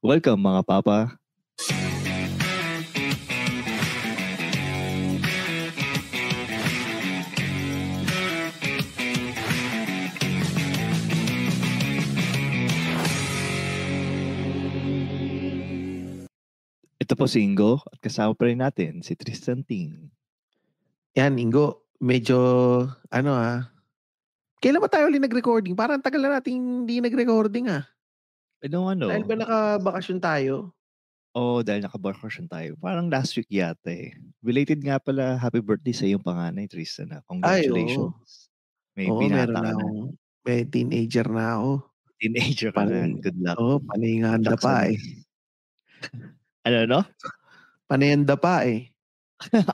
Welcome mga papa. Ito po si Ingo at kasama pa rin natin si Tristan Ting. Yan, Ingo, medyo, kailan ba tayo ulit nag-recording? Parang tagal na natin hindi nag-recording Dahil ba naka-bakasyon tayo? Oo, dahil naka-bakasyon tayo. Parang last week yata eh. Belated nga pala, happy birthday sa iyong panganay, Tristan. Congratulations. Ay, May oo. binata ka na. May teenager na ako. Teenager ka na. Good luck. Oo, paninganda pa eh. Ano? Paninganda pa eh.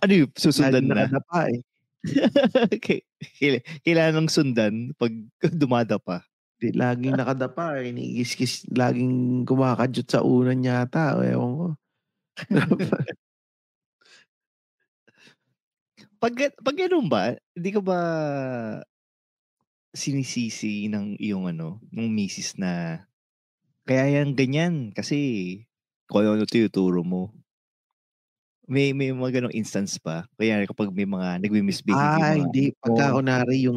Ano yung susundan Laging na? nakadapa eh. Kailangan ng sundan pag dumadapa. Laging nakadapa eh. Niiskis, laging kumakadyot sa unan yata. Ewan ko. Pag ganun ba, hindi ka ba sinisisi ng iyong ng misis na kaya yan ganyan kasi kung ano tinuturo mo? May mga ganong instance pa? Kaya kapag may mga nagmi-misbehave yung mga Hindi. Pagka kunwari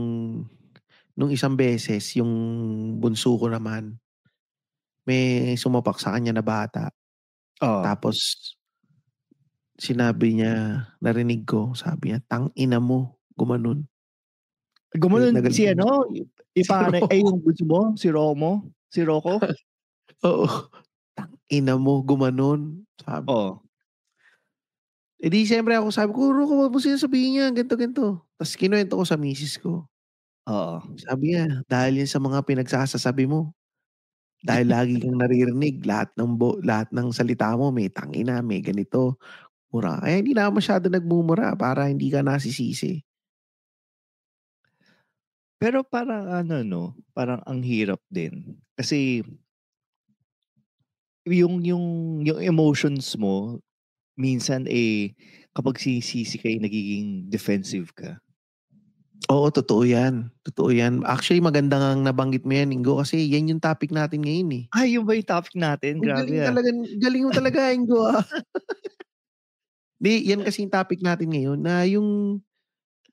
nung isang beses, yung bunso ko naman, may sumapak sa kanya na bata. Tapos, sinabi niya, narinig ko, sabi niya, tang-ina mo, gumanon. Gumanon si Si yung bunso mo, si Romo? Si Rocco? Oo. Tang-ina mo, gumanon. Sabi. Di siyempre ako sabi ko, Rocco, wag mo sinasabihin niya, ganito. Tapos kinuwento ko sa misis ko. Sabi niya, dahil yan sa mga pinagsasasabi mo. Dahil lagi kang naririnig, lahat ng salita mo, may tangina, may ganito. Mura. Kaya hindi na masyado nagmumura para hindi ka nasisisi. Pero parang parang ang hirap din. Kasi yung emotions mo, minsan kapag sinisisi ka nagiging defensive ka. Oo, totoo yan. Actually, maganda ngang nabanggit mo yan, Ingo, kasi yan yung topic natin ngayon eh. Ay, yun ba yung topic natin? Grabe Galing mo talaga, Ingo yan kasi yung topic natin ngayon na yung,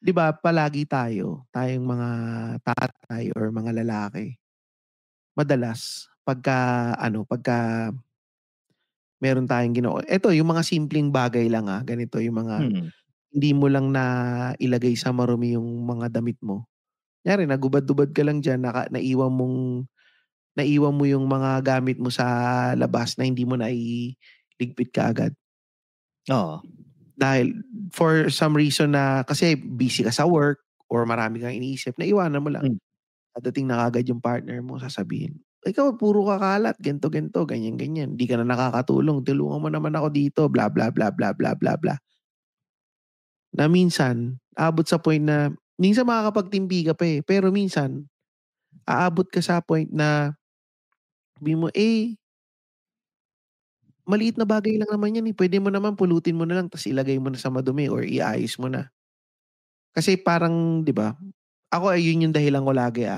di ba, palagi tayong mga tatay or mga lalaki. Madalas, pagka meron tayong ginawa. Ito, yung mga simpleng bagay lang ganito, yung mga hindi mo lang na ilagay sa marumi yung mga damit mo. Kunyari, nagubad-ubad ka lang dyan, naiwan mo yung mga gamit mo sa labas na hindi mo na iligpit ka agad. Oo. Dahil for some reason na kasi busy ka sa work or marami kang iniisip, naiwanan mo lang. Dadating na agad yung partner mo, sasabihin, ikaw puro kakalat, ganito, ganyan. Hindi ka na nakakatulong, tulungan mo naman ako dito, bla bla bla bla bla bla bla. Na minsan, aabot sa point na, minsan makakapagtimpi ka pa pero minsan, aabot ka sa point na, sabi mo, maliit na bagay lang naman yan pwede mo naman pulutin mo na lang tapos ilagay mo na sa madumi or iayos mo na. Kasi parang, di ba, ako yun yung dahilan ko lagi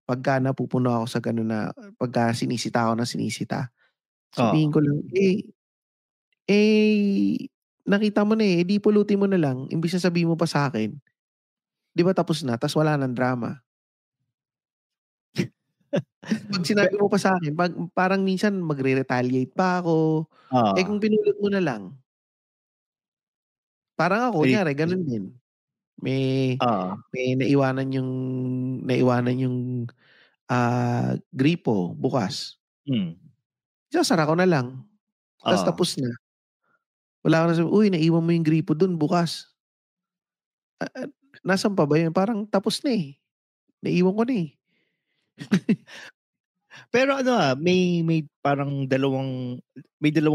pagka napupuno ako sa ganun na, pagka sinisita ako ng sinisita, sabihin ko lang, nakita mo na di pulutin mo na lang, imbis na sabihin mo pa sa akin, di ba tapos na, tas wala nang drama. Pag sinabi mo pa sa akin, parang minsan magre-retaliate pa ako. Kung pinulot mo na lang, parang ako, kunyari, ganun din. May naiwanan yung gripo bukas. Isasara ko na lang. Tapos na. Wala ka na sabi, uy, naiwan mo yung gripo dun bukas. Nasaan pa ba yun? Parang tapos na naiwan ko na Pero may parang dalawang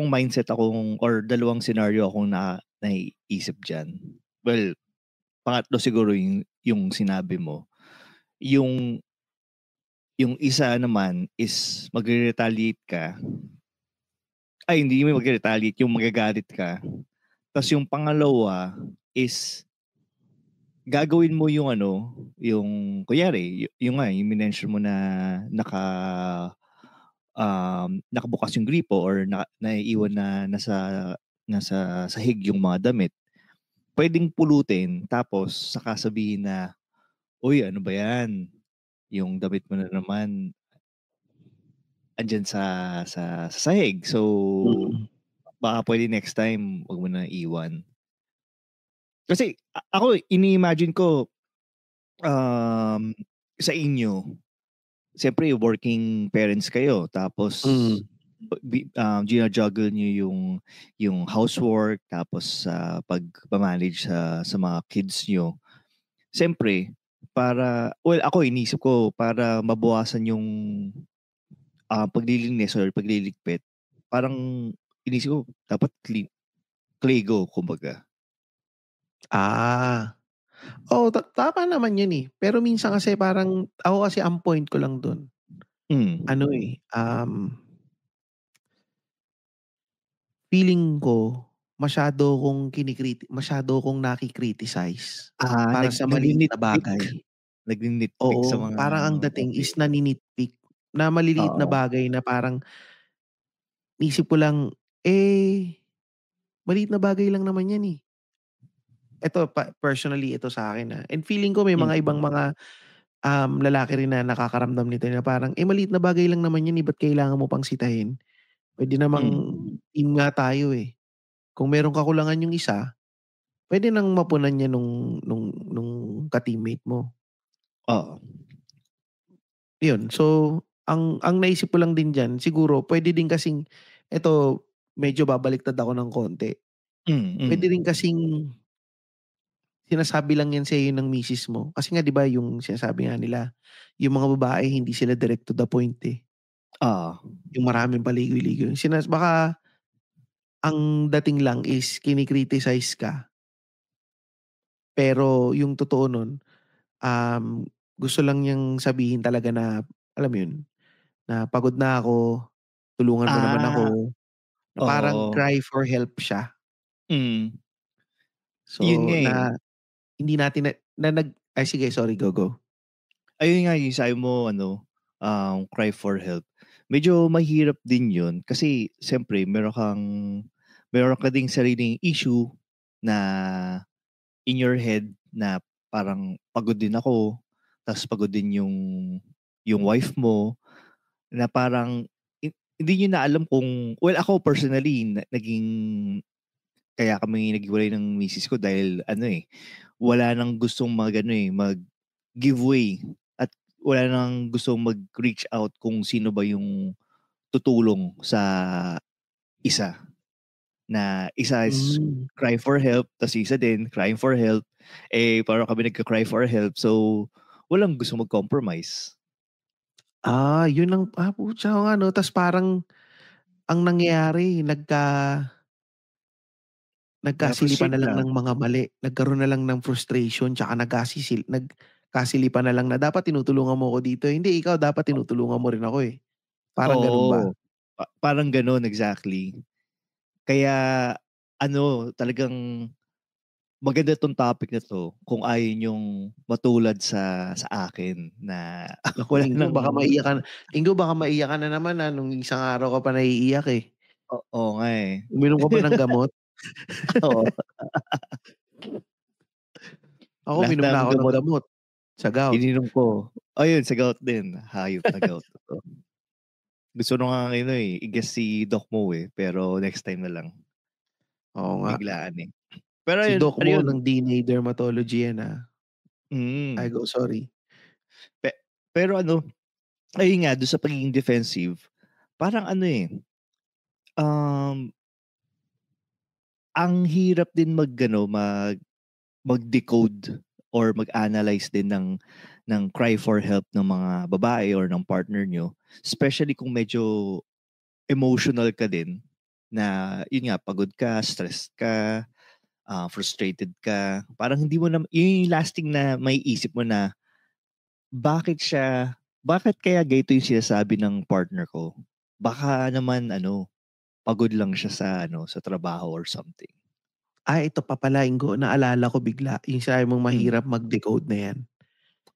mindset akong or dalawang scenario akong naiisip diyan. Well, pangatlo siguro yung sinabi mo. Yung isa naman is magre-retaliate ka. Ay, hindi mo magre-retaliate, yung magagalit ka. Tapos yung pangalawa is gagawin mo yung yung kunyari, yung minention mo na nakabukas yung gripo or naiiwan na nasa sahig yung mga damit, pwedeng pulutin tapos saka sabihin na, "Uy, ano ba 'yan? Yung damit mo na naman andiyan sa sahig. So, Mm. baka pwede next time 'wag mo na iwan." Kasi ako ini-imagine ko, um, sa inyo, siyempre working parents kayo tapos Mm. juggle niyo yung housework tapos sa pagma-manage sa mga kids niyo. Siyempre ako iniisip ko para mabawasan yung, paglilinis or pagliligpit, parang inisip ko dapat Clego kumbaga. Ah. Oo, tama naman 'yun, pero minsan kasi parang ako kasi ang point ko lang dun Hmm. ano, feeling ko masyado kong naki-criticize para sa maliit na Nagni-nitpick, bagay. nagni-nitpick sa Oo, mga parang ang dating okey, is nani-nitpick na maliliit na oo. bagay na parang iniisip ko lang, maliit na bagay lang naman 'yan, eh. Personally ito sa'kin, and feeling ko may mga ibang Mm, mga, lalaki rin na nakakaramdam nito na parang, maliit na bagay lang naman 'yan, ba't kailangan mo pang sitahin? Puwede namang mm, team nga tayo, eh. Kung merong kakulangan yung isa, puwede nang mapunan niya nung ka-teammate mo. oo. 'Yun, so ang naisip ko lang din diyan siguro puwede din kasing eto medyo babaliktad ako ng konti. Puwede rin Mm. kasing sinasabi lang 'yan sa'yo ng misis mo kasi nga 'di ba yung sinasabi nga nila, yung mga babae hindi sila direct to the point, eh. Oo. Yung maraming paligoy-ligoy baka ang dating lang is kini-criticize ka, pero yung totoo nun, gusto lang niyang sabihin talaga na alam mo yun, na pagod na ako, tulungan mo naman Ah, ako, na parang oo. cry for help siya. Hmm, yun So, nga, eh. na hindi natin na ay sige sorry, go. Ayun nga yung sabi mo ano, cry for help. Medyo mahirap din yun kasi siyempre meron ka ding sariling issue na in your head na parang pagod din ako, ta's pagod din yung wife mo, na parang hindi niyo na alam kung ako personally naging kaya kami naghiwalay ng misis ko dahil ano, eh, wala nang gustong mag-ano, eh, mag-give way at wala nang gustong mag-reach out kung sino ba yung tutulong sa isa. Na isa is Hmm. cry for help, ta's isa din crying for help, parang kami nagka-cry for help, so walang gustong mag-compromise. Yun ang putya oo nga 'no, ta's parang ang nangyayari nagkasilipan Na-frustrate na lang lang. ng mga mali, nagkaroon na lang ng frustration tsaka nagkasilipan na lang na dapat tinutulungan mo ako dito, hindi ikaw dapat tinutulungan mo rin ako, eh. Parang ganun ba? Oo, parang gano'n, exactly. Kaya ano, talagang maganda 'tong topic na 'to kung ayaw niyong matulad sa akin na Naku, wala ng Ingo baka maiyak ka na naman, nung isang araw ka pa naiiyak, eh. oo nga, eh. Uminom ka ba ng gamot? Oo, Ako lahat uminom na ng ako ng gamot gamot, sa gout. ininom ko. Ayun sa gout din, hayop na gout, totoo. Gusto na ngang ano, i-guest si Doc Mo, eh, pero next time na lang. Oo nga. Biglaan, eh. Pero Si ayun doc ano mo yun, ng DNA Dermatology yan, Ay mm. go, sorry. Pe pero ano, ayun nga dun sa pagiging defensive, parang ano, eh, um, ang hirap din mag-ano, mag-decode or mag-analyze din ng cry for help ng mga babae or ng partner niyo, especially kung medyo emotional ka din na yun nga pagod ka, stressed ka, frustrated ka, parang hindi mo na yun yung lasting na maiisip mo na bakit kaya ganito yung sinasabi ng partner ko? Baka naman ano, pagod lang siya sa trabaho or something. Ito pa pala Ingo, naalala ko bigla yung sinabi mong Hmm, mahirap mag-decode na yan.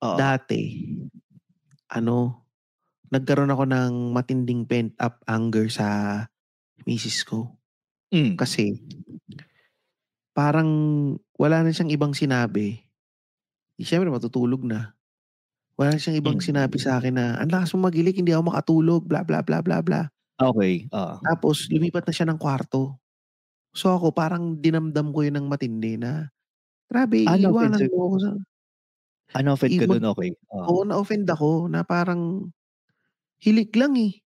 oo. Dati, ano, nagkaroon ako ng matinding pent up anger sa misis ko. Hmm. Kasi parang wala na siyang ibang sinabi, siyempre matutulog na. Wala na siyang ibang sinabi Hmm. sa'kin na, "Ang lakas mong magilik, hindi ako makatulog, bla, bla, bla, bla, bla." Okey, oo. Tapos lumipat na siya ng kwarto. So ako parang dinamdam ko yun ng matindi na, grabe iiwanan Na-offensive mo ako sa na-offend ka mag dun, okey, oo. oo, na-offend ako na parang hilik lang, eh.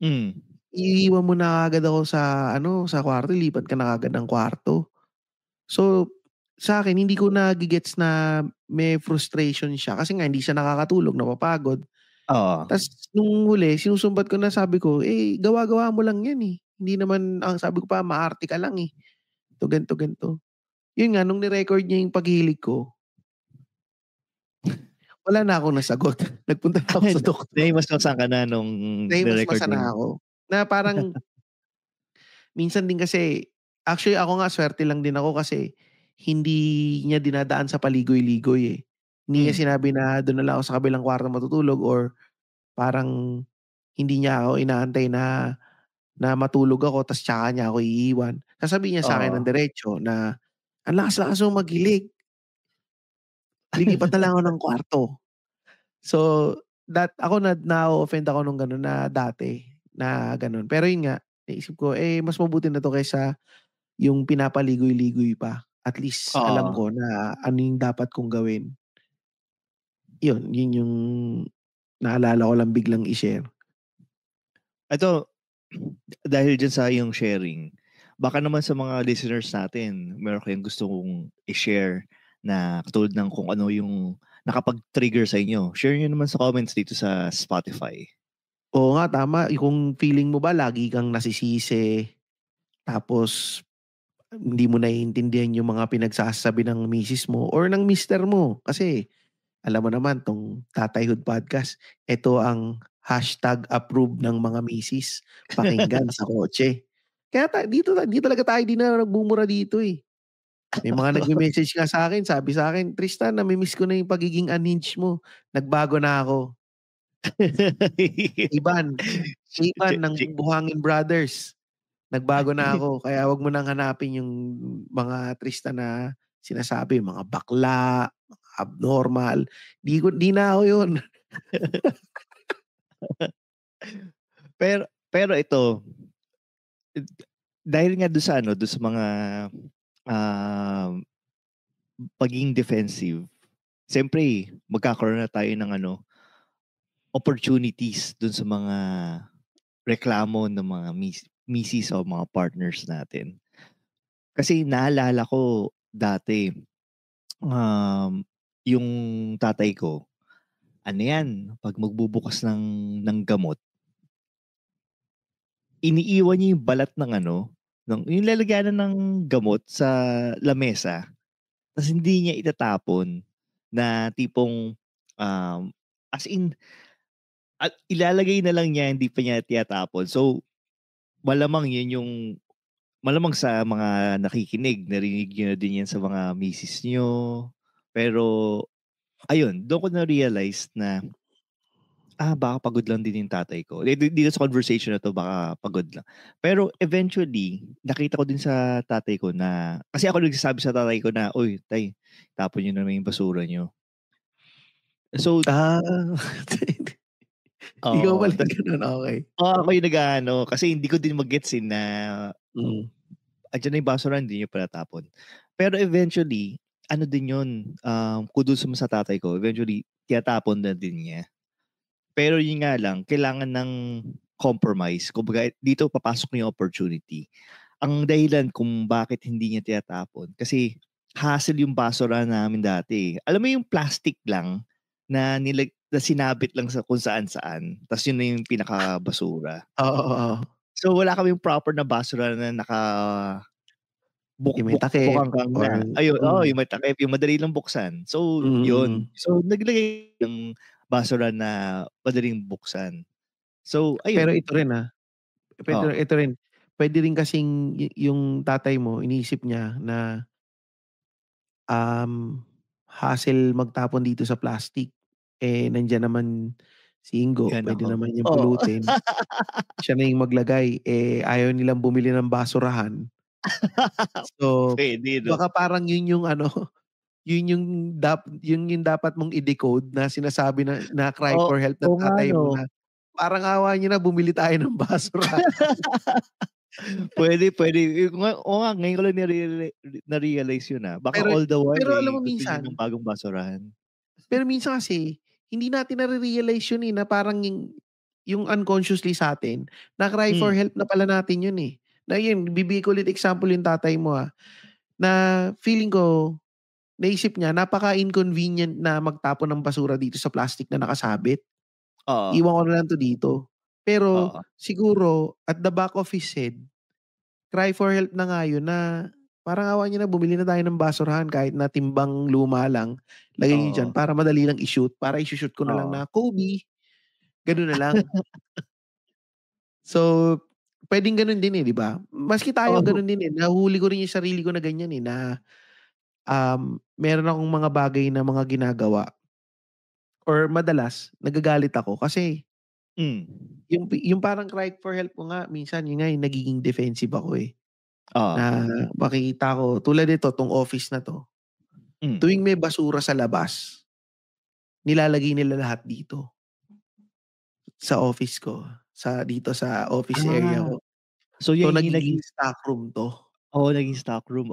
Hmm. Iiwan mo na kaagad ako sa ano, sa kwarto, lipat ka na kaagad ng kwarto. So, sa'kin hindi ko nage-gets na may frustration siya kasi nga hindi siya nakakatulog, napapagod. Oo. Tas nung huli sinusumbat ko na sabi ko, "Eh, gawa-gawa mo lang 'yan, eh. Hindi naman" ang sabi ko pa, "Maarte ka lang, eh." Ganito, ganito. Yun nga nung ni-record niya yung paghilig ko, wala na akong nasagot. Nagpunta na ako sa doktor. Nahimasmasan ka na nung ni-record Nahimasmasan mo na yung ako. Na parang minsan din kasi actually ako nga swerte lang din ako kasi hindi niya dinadaan sa paligoy-ligoy, eh. Hindi niya hmm, sinabi na dun na lang ako sa kabilang kwarto matutulog or parang hindi niya ako inaantay na na matulog ako ta's tsaka niya ako iiwan. Sasabihin niya sa'kin ng oo. diretso na, "Ang lakas-lakas mong maghilig, lilipat na lang ako ng kwarto." So, ako na-o-offend ako nung gano'n na dati na gano'n. Pero yun nga, naisip ko, eh, mas mabuti na 'to kaysa yung pinapaligoy-ligoy pa. At least alam Oo. ko na ano yung dapat kong gawin. Yun yung naalala ko lang biglang i-share. Eto, dahil diyan sa iyong sharing, baka naman sa mga listeners natin meron kayong gustong i-share na katulad ng kung ano yung nakapag-trigger sa inyo. Share niyo naman sa comments dito sa Spotify. Oo nga, tama. Kung feeling mo ba lagi kang nasisisi, tapos hindi mo naiintindihan yung mga pinagsasabi ng misis mo or ng mister mo. Kasi alam mo naman 'tong Tatayhood Podcast, ito ang hashtag approve ng mga misis, pakinggan sa kotse. Kaya di talaga tayo di na nagmumura dito, eh. May mga nagme-message nga sa'kin, sabi sa'kin, "Tristan, nami-miss ko na yung pagiging unhinged mo, nagbago na ako." Iban, Che Iban ng che Buhangin Brothers, nagbago na ako kaya wag mo nang hanapin yung mga Tristan na sinasabi, mga bakla, mga abnormal, di na ako yun. pero ito, dahil nga dun sa ano, dun sa mga, um, pagiging defensive, siyempre magkakaroon na tayo ng ano, opportunities dun sa mga reklamo ng mga misis o mga partners natin. Kasi naalala ko dati, yung tatay ko, ano 'yan, 'pag magbubukas ng gamot, iniiwan niya yung balat ng ano, yung lalagyanan ng gamot sa lamesa, ta's hindi niya itatapon na tipong, um, as in at ilalagay na lang niya, hindi pa niya tinatapon. So, malamang yun yung malamang sa mga nakikinig narinig niyo na din yan sa mga misis niyo. Pero ayun, dun ko na-realize na, baka pagod lang din yung tatay ko. Dito sa conversation na 'to baka pagod lang. Pero eventually, nakita ko din sa tatay ko na kasi ako nagsasabi sa tatay ko na, "Uy tay, tapon niyo naman yung basura niyo." So Ah, ikaw oo, pala yung gano'n, okey. ako yung nag-aano kasi hindi ko din ma-gets, na Mm. andiyan na yung basurahan hindi niyo pa natapon. Pero eventually, ano din yun, kudos mo sa tatay ko, eventually tinatapon na din niya. Pero yun nga lang, kailangan ng compromise. Kumbaga dito papasok na yung opportunity. Ang dahilan kung bakit hindi niya tinatapon, kasi hassle yung basurahan namin dati, eh. Alam mo yung plastic lang na sinabit lang sa kung saan-saan, ta's yun na yung pinakabasura. Oo, oo. So wala kaming proper na basurahan na Yung may takip bukangkang or na. Ayun, oo, yung may takip, yung madali lang buksan. So, yun. mm. So, naglagay ng basura na madaling buksan. So, Pero ayun. ito rin, Oo. ito rin, puwede rin kasing yung tatay mo iniisip niya na, hassle magtapon dito sa plastic, eh, nandiyan naman Si Ingo, Yan pwede ako. naman niyang Oo. pulutin. Siya na yung maglagay, eh, ayaw nilang bumili ng basurahan. So, Puwede 'no? baka parang yun yung ano, yun yung dapat mong i-decode na sinasabi na cry Oo, for help ng oo nga tatay 'no. mo na, "Parang awa niyo na bumili tayo ng basurahan." Puwede. Oo nga, ngayon ko lang na-realize yun, Baka Pero all the while, pero alam mo gusto niyo ng minsan bagong basurahan. minsan kasi hindi natin nare-realize yun, na parang yung unconsciously sa'tin na-cry for Hmm, help na pala natin yun, eh. Na yun, bibigay ko ulit example yung tatay mo, na feeling ko naisip niya napaka-inconvenient na magtapon ng basura dito sa plastic na nakasabit. oo, Iwan ko na lang 'to dito. Pero oo, siguro at the back of his head, cry for help na nga yun na parang awa niyo na bumili na tayo ng basurahan kahit na timbang luma lang, lagay niyo diyan oo, para madali lang i-shoot, para i-sho-shoot ko na lang oo. na, "Kobe," gano'n na lang. So, puwedeng gano'n din, eh, 'di ba? Maski tayo Oo, gano'n din, eh, nahuhuli ko rin yung sarili ko na ganyan, eh, na, meron akong mga bagay na mga ginagawa or madalas nagagalit ako kasi hmm, yung parang cry for help ko nga minsan yun nga yung nagiging defensive ako, eh. oo, Na makikita ko tulad nito 'tong office na 'to, hmm, tuwing may basura sa labas, nilalagay nila lahat dito, sa office ko, dito sa office area ah, ko. so So, yan yung nagiging naging stock room 'to, naging stock room,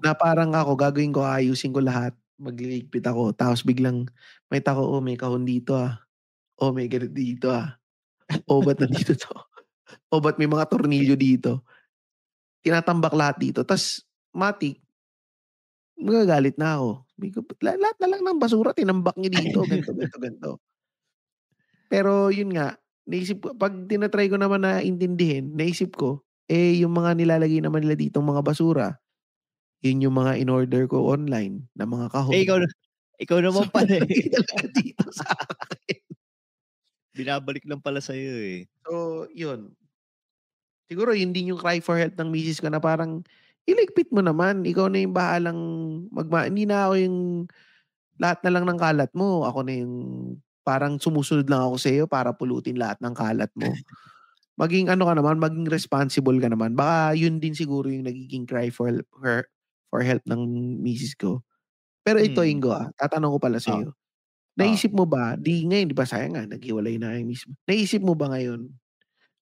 na parang ako gagawin ko aayusin ko lahat, magliligpit ako tapos biglang makita ko, "Oh, may kahon dito, Oh, may ganito dito, Oh, ba't nandito 'to? Oh, ba't may mga tornilyo dito?" Tinatambak lahat dito ta's matic magagalit na ako. Sabi ko, "Ba't lahat na lang ng basura tinambak niyo dito, ganito, ganito, ganito." Pero yun nga, naisip ko 'pag tina-try ko naman na intindihin, naisip ko, eh, yung mga nilalagay naman nila ditong mga basura, yun yung mga in-order ko online na mga Eh, kahon. ikaw So, naman pala, nilalagay talaga dito sa akin. binabalik lang pala sa'yo, eh. So, yun. Siguro yun din yung cry for help ng misis ko na parang, "Iligpit mo naman, ikaw na yung bahalang hindi na ako yung lahat na lang ng kalat mo, ako na yung parang sumusunod lang ako sa'yo para pulutin lahat ng kalat mo." Maging ano ka naman, maging responsible ka naman. Baka yun din siguro yung nagiging cry for help ng misis ko. Pero ito Mm, Ingo, tatanong ko pala oo, sa'yo, oo, naisip mo ba ngayon 'di ba sayang nga naghiwalay na kayo mismo. Naisip mo ba ngayon,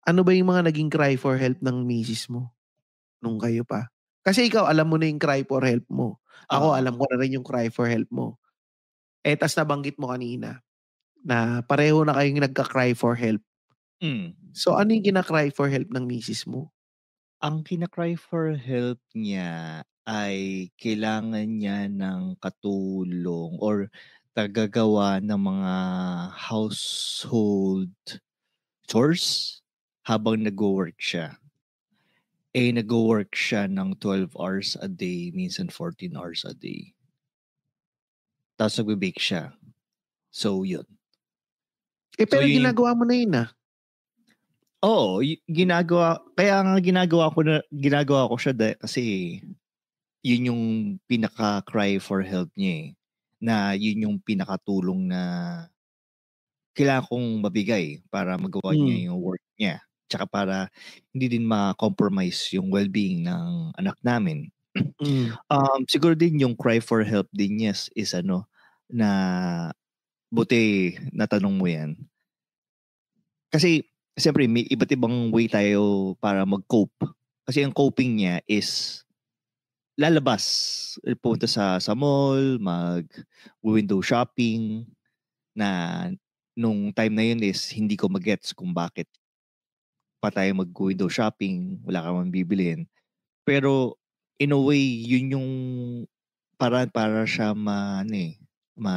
ano ba yung mga naging cry for help ng misis mo nung kayo pa? Kasi ikaw alam mo na yung cry for help mo. Ako oo, alam ko na rin yung cry for help mo. Eh, ta's nabanggit mo kanina na pareho na kayong nagka-cry for help. hmm. So, ano yung kina-cry for help ng misis mo? Ang kina-cry for help niya ay kailangan niya ng katulong or taggagawa ng mga household chores habang nagwo-work siya. Eh, nagwo-work siya ng 12 hours a day, minsan 14 hours a day. Tapos nagbe-bake siya. So, yun. Eh, So, pero yun yung ginagawa mo na yun, oo, ginagawa kaya nga ginagawa ko siya kasi yun yung pinaka-cry for help niya, eh, na yun yung pinakatulong na kailangan kong mabigay para magawa Hmm, niya yung work niya. Tsaka para hindi din ma-compromise yung well-being ng anak namin. hmm, Siguro din yung cry for help din niya is ano, na buti natanong mo 'yan. Kasi siyempre may iba't ibang way tayo para mag-cope. Kasi ang coping niya is lalabas, pupunta sa mall, mag-window shopping na nung time na yun is hindi ko ma-gets kung bakit pa tayo mag-window shopping, wala ka namang bibilhin. Pero in a way, yun yung paraan para siya ma-ano, eh, ma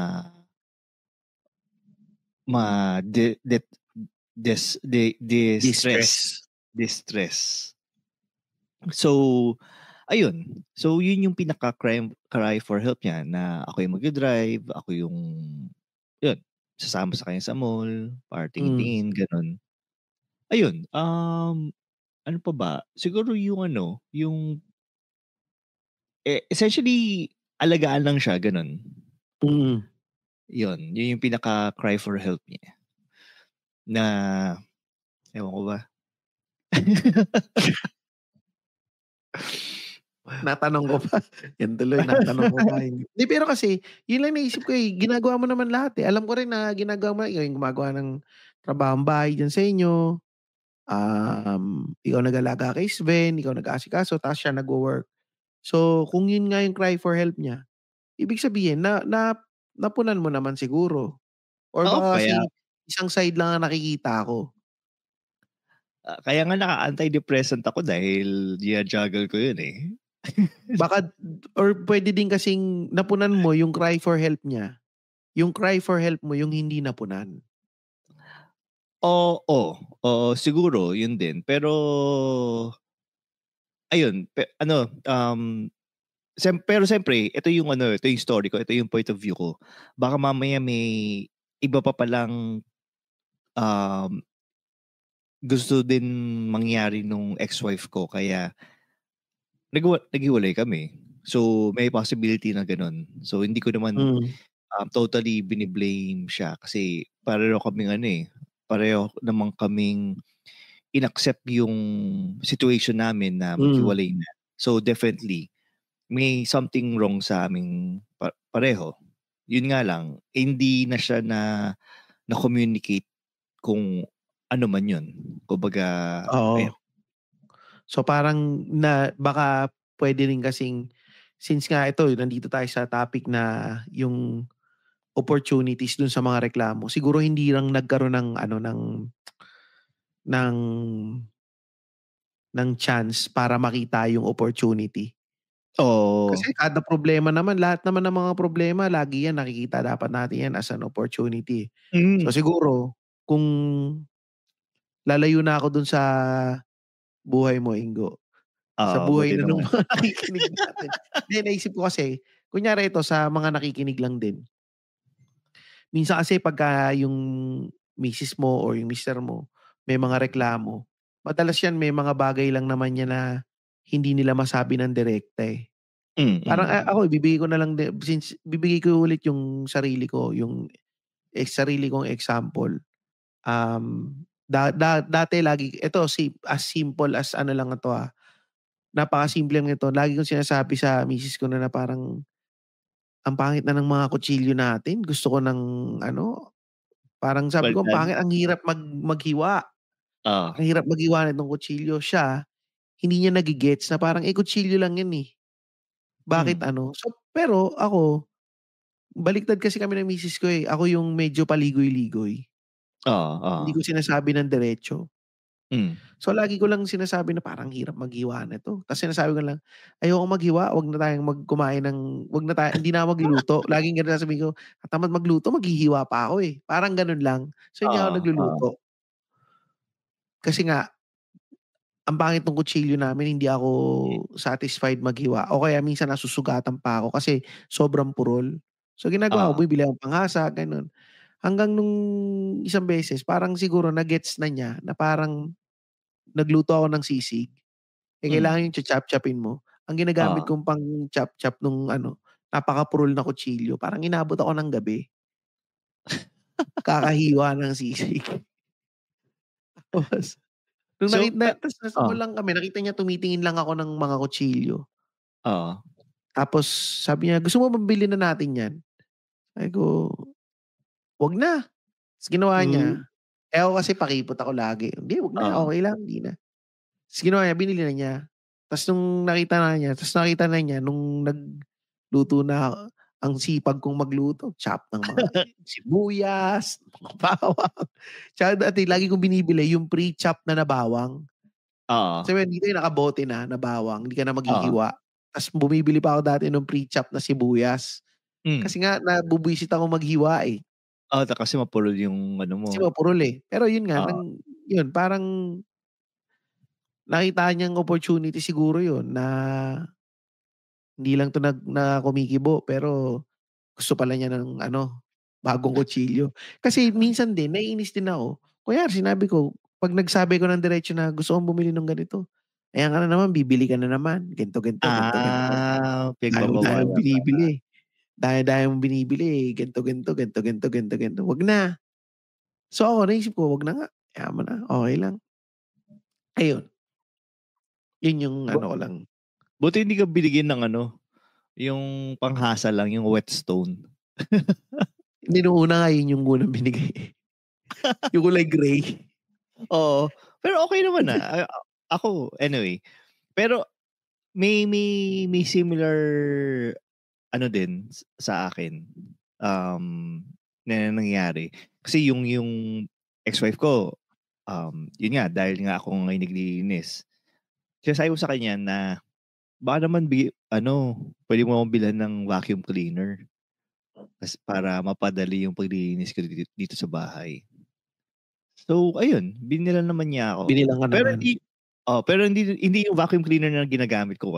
ma de det de-stress, distress. de-stress. So, ayun. So, yun yung cry for help niya na ako yung magda-drive, ako yung yun, sasama sa kanya sa mall, para Hmm, tingin-tingin, gano'n. Ayun, ano pa ba? Siguro yung ano, yung essentially alagaan lang siya, gano'n. mm. Yun yung pinaka-cry for help niya. Na ewan ko ba. Natanong ko pa, yan tuloy natanong ko pa. Hindi, pero kasi yun lang naisip ko, ginagawa mo naman lahat, Alam ko rin na ginagawa mo, ikaw yung gumagawa ng trabahong bahay diyan sa inyo, ikaw nag-alaga kay Sven, ikaw nag-aasikaso, tapos siya nagwo-work. So, kung yun nga yung cry for help niya, ibig sabihin napunan mo naman siguro or Oo, baka kaya kasi isang side lang ang nakikita ko. kaya nga naka-antidepressant ako dahil juggle ko yun, eh. Baka or puwede din kasing napunan mo yung cry for help niya, yung cry for help mo yung hindi napunan. Oo, oo, siguro yun din. Pero ayun, pero siyempre ito yung ito yung story ko, ito yung point of view ko. Baka mamaya may iba pa palang, um, gusto din mangyari nung ex-wife ko kaya naghiwalay kami. So, may possibility na gano'n. So, hindi ko naman, Hmm, totally bini-blame siya kasi pareho kaming pareho naman kaming inaccept yung situation namin na mm. maghiwalay na. So, definitely may something wrong sa aming pareho. Yun nga lang, hindi na siya na-communicate kung ano man yun. Kumbaga, ayan. Oo. So parang baka puwede rin kasing since nga ito nandito tayo sa topic na yung opportunities dun sa mga reklamo, siguro hindi lang nagkaroon ng ng chance para makita yung opportunity. Oo. Kasi kada problema naman, lahat naman ng mga problema lagi yan nakikita dapat natin yan as an opportunity. So Mm. siguro kung lalayo na ako dun sa buhay mo, Ingo. Sa Oo, buhay buti na nung naman. mga nakikinig natin. Hindi, naisip ko kasi, kunyari ito sa mga nakikinig lang din. Minsan kasi pagka yung misis mo or yung mister mo, may mga reklamo, madalas yan may mga bagay lang naman yan na hindi nila masabi ng direkta, Parang, Mm. ako ibibigay ko na lang din since bibigay ko ulit yung sarili ko, yung sarili kong example. Dati lagi ito as simple as ano lang 'to, napakasimple lang nito. Lagi kong sinasabi sa misis ko na parang, "Ang pangit na ng mga kutsilyo natin. Gusto ko ng ano," parang sabi ko, "Ang Baliktad? pangit, ang hirap maghiwa. Oo. Ang hirap maghiwa nitong kutsilyo." Siya, hindi niya nage-gets na parang, kutsilyo lang 'yan, bakit Hmm. ano. So, pero ako, baliktad kasi kami ng misis ko, Ako yung medyo paligoy-ligoy. Oo, Hindi oo. ko sinasabi ng diretso. Hmm. So, lagi ko lang sinasabi na parang hirap maghiwa nito. Tapos sinasabi ko lang, "Ayokong maghiwa, 'wag na tayong kumain ng 'wag na tayo hindi na ako magluluto." Laging gano'n sasabihin ko, "Tamad magluto, maghihiwa pa ako, Parang gano'n lang. So, hindi ako Oo, oo. nagluluto. Kasi nga, ang pangit nung kutsilyo namin, hindi ako satisfied maghiwa o kaya minsan nasusugatan pa ako kasi sobrang purol. So, ginagawa ko Oo. bumibili akong panghasa, gano'n. Hanggang nung isang beses parang siguro na-gets na niya na parang nagluto ako ng sisig. Kailangan Hmm. yung cha-chop-chopin mo. Ang ginagamit Oo. kong pang chop-chop nung napakapurol na kutsilyo, parang inabot ako ng gabi, kakahiwa ng sisig. Tapos nung So, ta's nasa mall lang kami, nakita niya tumitingin lang ako ng mga kutsilyo. oo. Tapos sabi niya, "Gusto mo bang bilhin na natin 'yan?" Sabi ko, "Wag na." Ta's ginawa Hmm. niya, ako kasi pakipot ako lagi, "Hindi, wag na, Oo. okey lang, hindi na." Ta's ginawa niya, binili na niya. Ta's nung nakita na niya nung nagluto na, ang sipag kong magluto, chop ng mga sibuyas, mga bawang. Tsaka dati lagi kong binibili yung pre-chop na bawang. Oo. Sabihin dito yung nakabote na bawang, hindi ka na Oo. maghihiwa. Ta's bumibili pa ako dati nung pre-chop na sibuyas. Hmm. Kasi nga nabubwisit akong maghiwa, Oo, kasi mapurol yung mo. kasi mapurol, Pero yun nga Oo. yun parang nakita niyang opportunity siguro yun na hindi lang 'to na kumikibo pero gusto pala niya ng bagong kutsilyo. Kasi minsan din naiinis din ako. Kunyari sinabi ko 'pag nagsabi ko ng diretso na gusto kong bumili nung ganito, "Ayan ka na naman, bibili ka na naman, ganito, ganito, ganito, ganito. Dami-dami mong Pinagbabawalan ka. binibili, dami-dami mong binibili, ganito, ganito, ganito, ganito, ganito, ganito, 'wag na." So ako naisip ko, wag na nga, hayaan mo na, okey lang. Ayun, yun yung Bu ano ko lang. buti hindi ka binigyan ng ano, yung panghasa lang, yung whetstone. Hindi nung una nga yun yung unang binigay, yung kulay gray. Oo, pero okey naman, ako anyway. Pero may similar ano din sa akin, na nangyari. Kasi yung ex-wife ko, yun nga dahil nga ako nga yung naglilinis, sinasabi ko sa kanya na baka naman puwede mo akong bilhan ng vacuum cleaner para mapadali yung paglilinis ko dito sa bahay. So ayun, binilhan naman niya ako. Binilang ka Pero naman. hindi yung vacuum cleaner na ginagamit ko,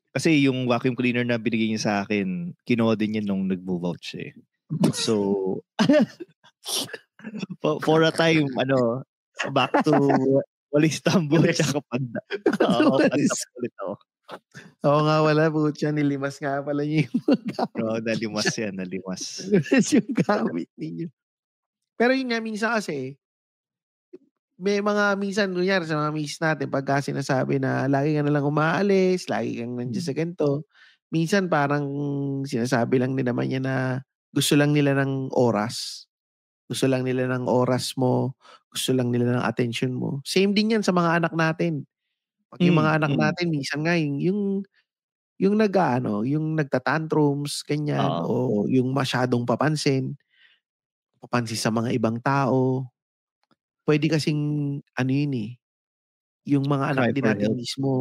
Kasi yung vacuum cleaner na binigay niya sa'kin, kinuha din niya nung nagvo-vouch, eh. So, for a time back to walis tambo Walis. tsaka panda. Oo, panda Walis. ulit ako. Oo nga pala, putya nilimas nga pala niyo yung mga Oo, gamit. nalimas yan, nalimas. Nilimas yung gamit ninyo. Pero yun nga, minsan kasi, may mga minsan kunyari sa mga misis natin pagka sinasabi na lagi ka nalang umaalis, lagi kang nandiyan sa ganito, minsan parang sinasabi lang din naman niya na gusto lang nila ng oras. Gusto lang nila ng oras mo, gusto lang nila ng attention mo. Same din 'yan sa mga anak natin. 'Pag yung mga anak Mm. natin minsan nga yung nag-aano, yung nagta-tantrums ganyan Oo, o yung masyadong papansin sa mga ibang tao. Puwede kasing ano yun, eh, yung mga anak cry din for natin help. mismo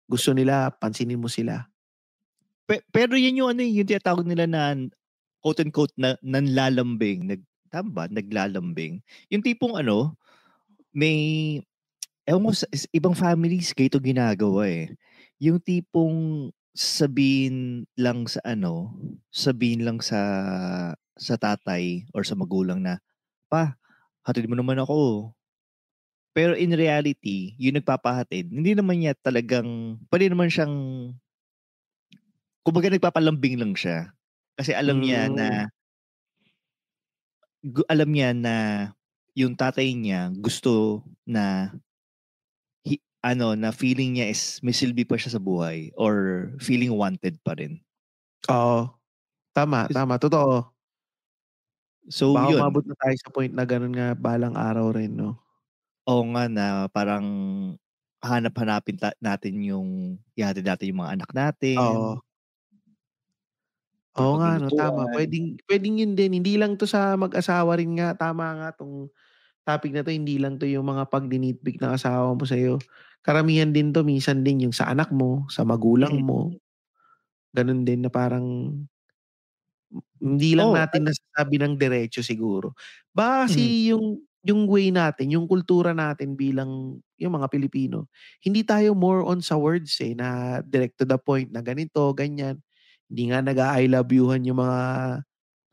gusto nila pansinin mo sila. Pero yun yung yung tinatawag nila na quote unquote na nanlalambing, tama ba? Naglalambing? Yung tipong may ewan ko sa ibang families ganito ginagawa, eh. Yung tipong sabihin lang sa tatay or sa magulang na, "Pa, hatid mo naman ako." Pero in reality, yung nagpapahatid hindi naman niya talagang puwede naman siyang kumbaga nagpapalambing lang siya. Kasi Hmm, alam niya na yung tatay niya gusto na na feeling niya is may silbi pa siya sa buhay or feeling wanted pa rin. oo. Tama, Is tama, totoo. so Baka yun, umabot na tayo sa point na gano'n nga balang araw rin 'no? oo nga na parang hanap-hanapin natin yung ihatid natin yung mga anak natin Oo. or Oo nga 'no, tama. paglulutuan. Puwedeng yun din, hindi lang 'to sa mag-asawa rin nga, tama nga 'tong topic na 'to, hindi lang 'to yung mga 'pag dinitpick ng asawa mo sa'yo. Karamihan din 'to minsan din yung sa anak mo, sa magulang Mm. mo, gano'n din na parang hindi lang Oo, natin nasasabi ng diretso siguro. Baka mm. kasi yung way natin, yung kultura natin bilang yung mga Pilipino, hindi tayo more on sa words, eh, na direct to the point na ganito, ganyan. Hindi nga nag-a-I love you-han yung mga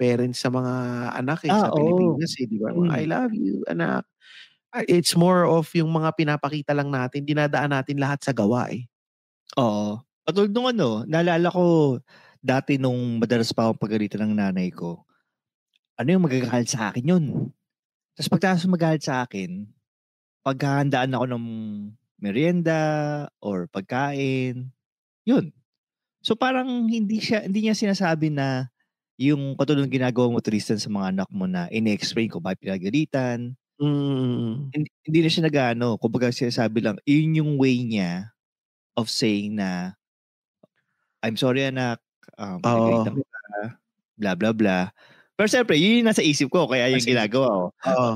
parents sa mga anak, eh, sa Oo. Pilipinas, eh, 'di ba? Mga, "I Mm. love you anak." It's more of yung mga pinapakita lang natin, dinadaan natin lahat sa gawa, eh. Oo. Katulad nung naalala ko dati nung madalas pa akong pagalitan ng nanay ko, magagalit sa akin yun. Tas pagkatapos magalit sa akin, paghahandaan ako ng merienda or pagkain, yun. So parang hindi niya sinasabi na yung katulad ng ginagawa mo Tristan sa mga anak mo na ine-explain kung bakit pinagalitan. Mm, mm. Hindi na siya kumbaga sinasabi lang, yun yung way niya of saying na, "I'm sorry anak, Oo, pinagalitan kita, blah, blah, blah." Pero siyempre yun yung nasa isip ko kaya yung kasi ginagawa ko. oo.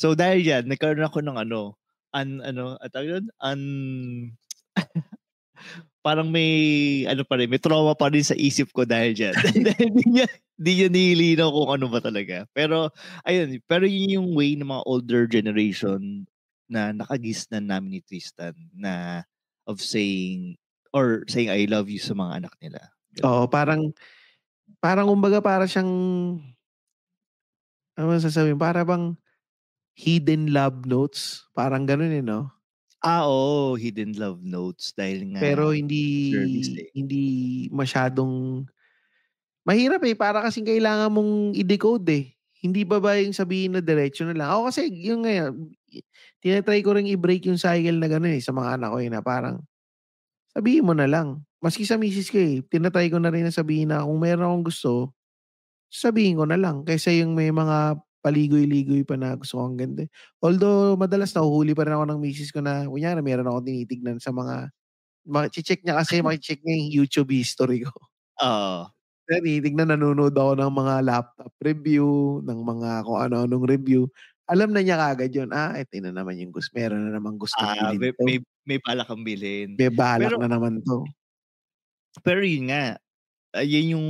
So dahil diyan nagkaroon ako ng tawag dun? Parang may trauma pa rin sa isip ko dahil diyan. Dahil di niya nilinaw kung ano ba talaga. Pero yun yung way ng mga older generation na nakagisnan namin ni Tristan na of saying I love you sa mga anak nila, gano'n. Oo, parang parang kumbaga para siyang ano bang sasabihin, para bang hidden love notes, parang gano'n, eh, 'no? Oo, hidden love notes dahil Pero nga hindi service, eh. hindi masyadong mahirap, eh, para kasing kailangan mong i-decode, eh. Hindi ba yung sabihin na diretso na lang. Ako kasi yung ngayon, tina-try ko ring i-break yung cycle na gano'n, sa mga anak ko, na parang sabihin mo na lang. Maski sa misis ko, tina-try ko na rin na sabihin na kung meron akong gusto, sabihin ko na lang kaysa yung may mga paligoy-ligoy pa na gusto kong ganito. Although madalas nahuhuli pa rin ako ng misis ko na kunyari meron akong tinitignan sa mga check niya kasi maki-check niya yung YouTube history ko. Oo. Tinitignan, nanonood ako ng mga laptop review, ng mga kung ano-anong review. Alam na niya kaagad yun, ito na naman yung meron na namang gustong bilhin May 'to. may balak kang bilhin. May balak Pero na naman 'to. pero yun nga, yun yung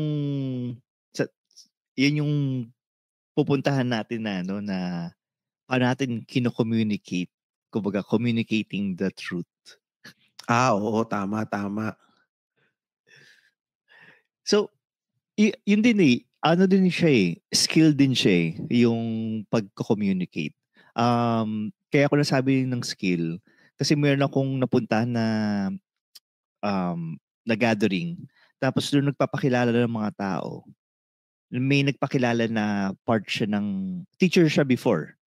sa yun yung pupuntahan natin na ano, na paano natin kino-communicate, kumbaga communicating the truth. Oo, tama, tama. So, yun din, ano din siya, skill din siya, yung pagko-communicate. Kaya ko nasabi ng skill, kasi meron akong napuntahan na gathering, tapos dun nagpapakilala ng mga tao. May nagpakilala na part siya ng teacher siya before.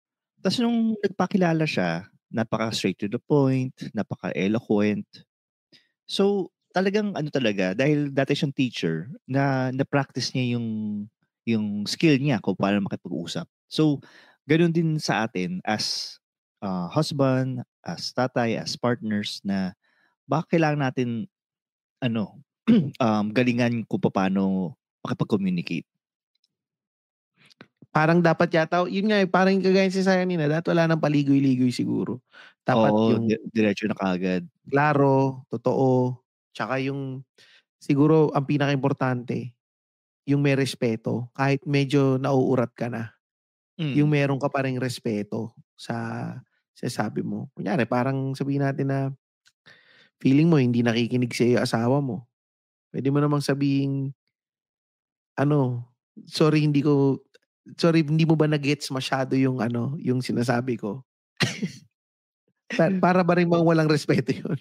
Ta's nung nagpakilala siya, napaka-straight to the point, napaka-eloquent. So, talagang ano talaga, dahil dati siyang teacher, na-practice niya yung skill niya kung paano makipag-usap. So, gano'n din sa atin as, husband, as tatay, as partners, na baka kailangan natin ano, galingan kung papaano makipag-communicate. Parang dapat yata yun nga, parang kagaya ng sinasabi kanina, dapat wala ng paligoy-ligoy siguro. Dapat Oo, yung diretso na kaagad. klaro, totoo, tsaka yung siguro ang pinakaimportante, yung may respeto kahit medyo nauurat ka na. Yung Mm. meron ka pa ring respeto sa sinasabi mo. Kunyari parang sabihin natin na feeling mo hindi nakikinig sa'yo yung asawa mo, puwede mo namang sabihing ano, "Sorry hindi mo ba na-gets masyado yung ano, yung sinasabi ko?" Para ba rin bang walang respeto yun?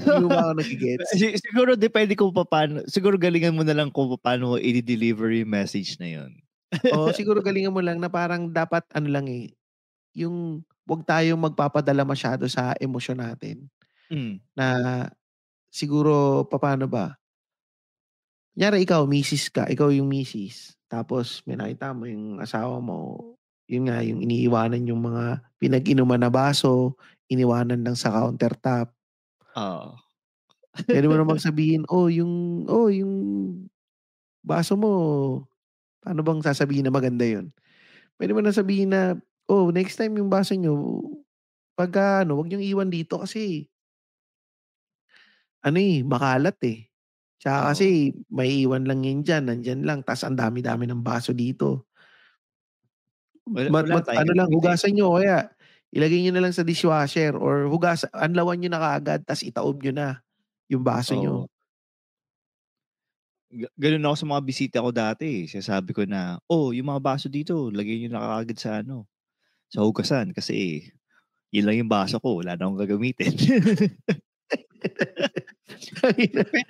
Hindi mo ba ako nage-gets? Siguro depende kung papaano, siguro galingan mo na lang kung papaano mo i-de-deliver yung message na yun. Oo, siguro galingan mo lang na parang dapat ano lang, yung 'wag tayong magpapadala masyado sa emosyon natin Hmm, na siguro papaano ba, kunyari ikaw misis ka, ikaw yung misis, tapos may nakita mo yung asawa mo, yun nga yung iniiwanan yung mga pinag-inuman na baso, iniwanan lang sa countertop. oo. Puwede mo namang sabihin, yung baso mo, paano bang sasabihin na maganda yun? Puwede mo na sabihin na, next time yung baso niyo pagka ano, 'wag niyong iwan dito kasi ano, makalat, eh. Tsaka Oo. kasi maiiwan lang 'yan diyan, nandiyan lang ta's ang dami-dami ng baso dito. Wala tayong Ano lang, gagamitin. hugasan niyo o kaya ilagay niyo na lang sa dishwasher or anlawan niyo na kaagad ta's itaob niyo na yung baso Oo. niyo. Gano'n ako sa mga bisita ko dati, sinasabi ko na, "Oh, yung mga baso dito lagay niyo na kaagad sa ano, sa hugasan kasi yun lang yung baso ko, wala na akong gagamitin." Pe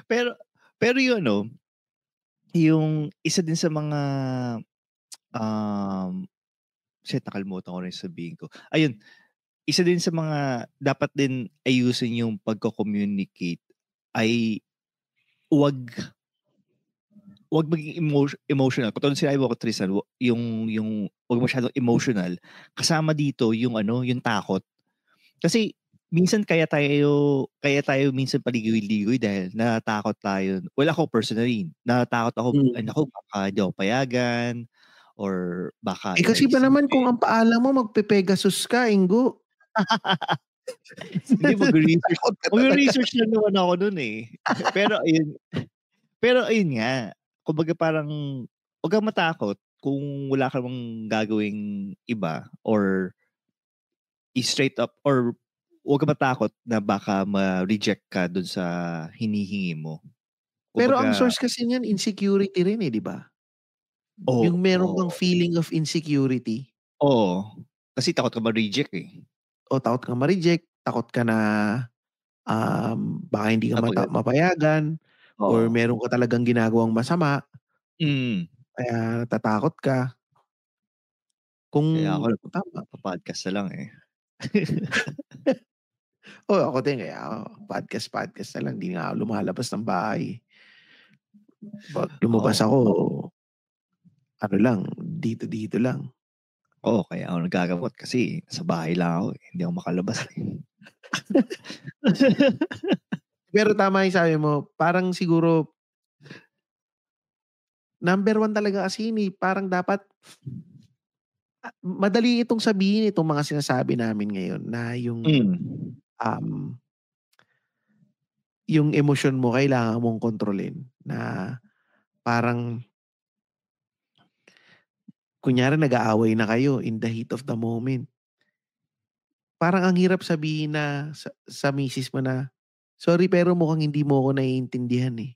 pero pero yung ano, yung isa din sa mga, um, shit, nakalimutan ko na yung sasabihin ko. Ayun, isa din sa mga dapat din ayusin yung pagko-communicate ay 'wag 'wag maging emotional. Katulad sinabi mo, Tristan, yung 'wag masyadong emotional. Kasama dito yung ano, yung takot. Kasi minsan kaya tayo minsan paligoy-ligoy dahil natatakot tayo. Well, ako personally, natatakot ako, "Ay Mm. naku, baka di ako payagan or baka Kasi ba naman kung iba-isipin." ang paalam mo magpe-Pegasus ka, Enggo. Hindi, Takot ka talaga. magre-research lang naman ako nun, eh. Pero ayun, nga, kumbaga parang 'wag kang matakot kung wala ka namang gagawing iba, or straight up, or 'wag kang matakot na baka ma-reject ka dun sa hinihingi mo. Pero ang Kumbaga source kasi niyan insecurity rin, 'di ba? Yung meron kang oo, feeling of insecurity oo. Kasi takot ka ma-reject, eh. o takot kang ma-reject, takot ka na, baka hindi ka Katulad mapayagan or oo. meron ka talagang ginagawang masama. Mm. Kaya natatakot ka. Kung Kaya ako tama. nagpa-podcast na lang, eh. Oo, ako din kaya ako podcast na lang, 'di nga ako lumalabas ng bahay. 'Pag lumabas Oo, ako, ano lang, dito lang. oo, kaya ako naggagamot kasi sa bahay lang ako, eh, hindi ako makalabas, eh. Pero tama yung sabi mo, parang siguro number 1 talaga kasi yun, eh, parang dapat madali itong sabihin itong mga sinasabi namin ngayon na Hmm. um, yung emosyon mo kailangan mong kontrolin na parang kunyari nag-aaway na kayo in the heat of the moment. Parang ang hirap sabihin na sa misis mo na, "Sorry pero mukhang hindi mo ako naiintindihan, eh.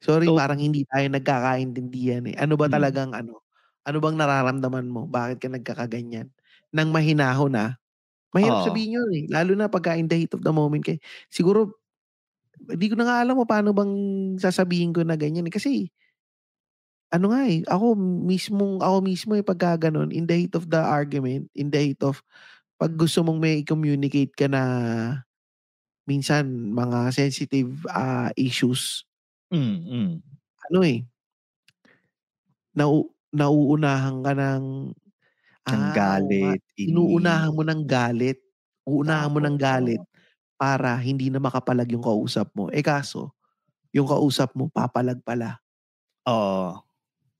Sorry So parang hindi tayo nagkakaintindihan, eh. Ano ba hmm, talagang ano, ano bang nararamdaman mo? Bakit ka nagkakaganyan?" Nang mahinahon na, mahirap oo. sabihin yun, eh, lalo na pagka in the heat of the moment siguro hindi ko na nga alam kung paano bang sasabihin ko na ganyan, eh, kasi ano nga, eh, ako mismo, eh, pagka gano'n in the heat of the argument, in the heat of 'pag gusto mong may i-communicate ka na minsan mga sensitive, issues, Mm. ano, eh, nauunahan ka ng, Ng oo nga, galit, inuunahan inis, mo ng galit, uunahan mo tapos ng galit para hindi na makapalag yung kausap mo. Eh, kaso yung kausap mo papalag pala. oo.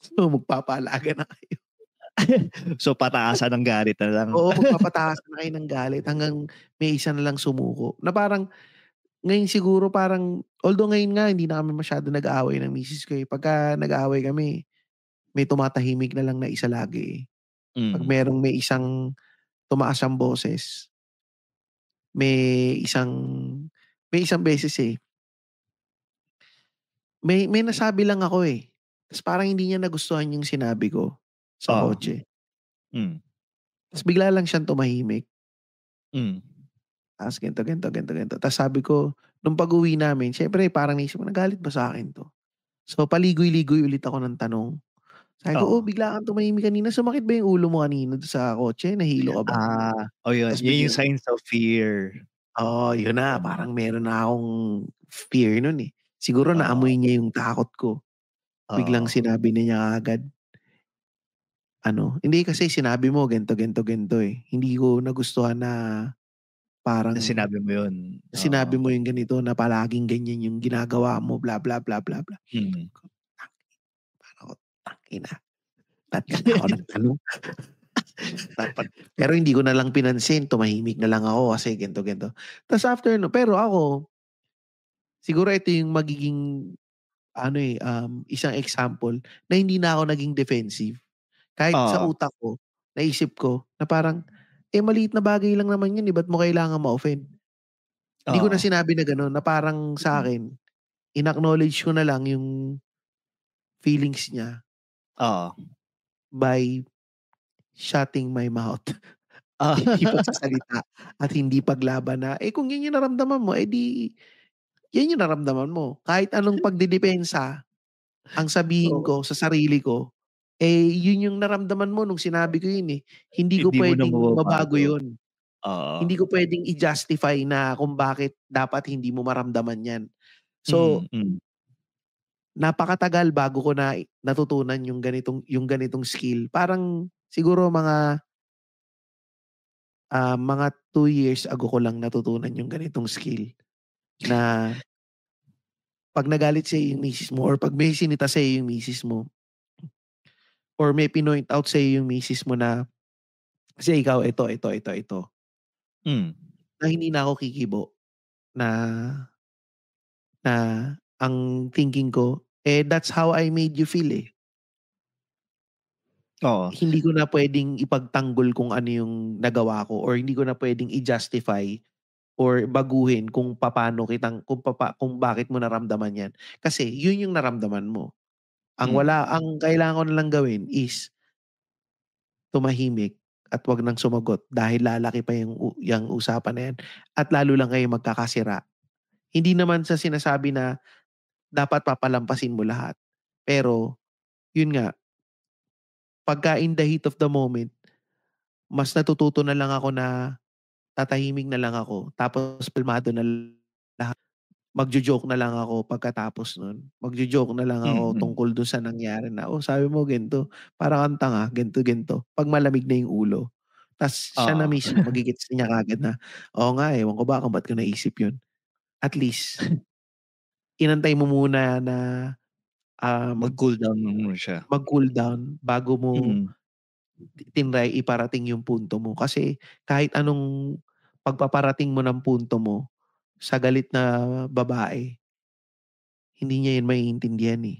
So, magpapalaga na kayo. So, pataasan ng galit na lang. Oo, magpapataasan na kayo ng galit hanggang may isa na lang sumuko. Na parang ngayon siguro parang although ngayon nga hindi na kami masyado nag-aaway ng misis ko, eh. Pagka nag-aaway kami, may tumatahimik na lang na isa lagi, eh. 'Pag Hmm, merong may isang tumaas ang boses, may isang may isang beses, eh, may nasabi lang ako, eh. Ta's parang hindi niya nagustuhan yung sinabi ko sa oh, kotse. hmm, Ta's bigla lang siyang tumahimik. hmm, Tapos ganito, ganito, ganito, ganito. Tapos sabi ko, nung pag-uwi namin, siyempre parang naisip ko, "Nagalit ba sa'kin 'to?" So, paligoy-ligoy ulit ako ng tanong. Sabi ko, "Oh, oo. bigla kang tumahimik kanina. Sumakit ba yung ulo mo kanina dun sa kotse? Nahilo ka ba?" Oh, yun. Ta's Yun yung biglang signs of fear. oo, yun na. Hmm, Parang meron na akong fear nun, eh. Siguro oo, naamoy niya yung takot ko. Biglang oo. sinabi na niya kaagad, ano, "Hindi kasi sinabi mo ganito, ganito, ganito, eh. Hindi ko nagustuhan na Na parang sinabi mo yun, oo. sinabi mo yung ganito na palaging ganyan yung ginagawa mo, bla, bla, bla, bla, bla." Hmm. Tang Sabi ko, "Tangina, ba't ka pa ako nagtanong?" Dapat pero hindi ko na lang pinansin, tumahimik na lang ako kasi ganito, ganito. Tas after no pero ako, siguro ito yung magiging ano, eh, isang example na hindi na ako naging defensive. Kahit sa Oo, utak ko, naisip ko na parang, eh, maliit na bagay lang naman yun, eh, ba't mo kailangan ma-offend? Hindi ko na oo, sinabi na gano'n na parang mm, sa'kin, in-acknowledge ko na lang yung feelings niya oo. by shutting my mouth. Ah, Hindi pagsasalita at hindi paglaban na, eh, kung yun yung naramdaman mo, eh, di yan yung naramdaman mo. Kahit anong pagdedepensa ang sabihin oo. ko sa sarili ko, eh, yun yung naramdaman mo nung sinabi ko yun, eh. Hindi ko Hindi mo na puwedeng mabago mababago. yun. Oo. Hindi ko puwedeng i-justify na kung bakit dapat hindi mo maramdaman yan. So, Hmm. napakatagal bago ko na natutunan yung ganitong skill. Parang siguro mga 2 years ago ko lang natutunan yung ganitong skill na 'pag nagalit sa'yo yung misis mo or 'pag may sinita sa'yo yung misis mo or may pinoint out sa'yo yung misis mo na, kasi ikaw ito, Hmm. na hindi na ako kikibo na na ang thinking ko, eh, that's how I made you feel, eh. Oo. Hindi ko na puwedeng ipagtanggol kung ano yung nagawa ko or hindi ko na puwedeng i-justify or baguhin kung bakit mo naramdaman yan. Kasi yun yung naramdaman mo. Hmm. Ang kailangan ko na lang gawin is tumahimik at 'wag ng sumagot dahil lalaki pa yang usapan na yan at lalo lang kayong magkakasira. Hindi naman sa sinasabi na dapat papalampasin mo lahat. Pero, yun nga, pagka in the heat of the moment, mas natututo na lang ako na tatahimik na lang ako tapos kalmado na lahat. Magjo-joke na lang ako pagkatapos nun. Magjo-joke na lang ako Mm. tungkol dun sa nangyari na, "Oh, sabi mo ganito, para kang tanga, ganito, ganito." 'Pag malamig na yung ulo. Tas siya na Oo. mismo mage-gets niya kaagad na, "Oo nga, ewan ko ba kung ba't ko naisip yun." At least, inantay mo muna na, um, Mag-cool down mo muna siya. mag-cool down bago mo Mm. tinry iparating yung punto mo. Kasi kahit anong pagpaparating mo ng punto mo sa galit na babae, hindi niya yun maiintindihan, eh.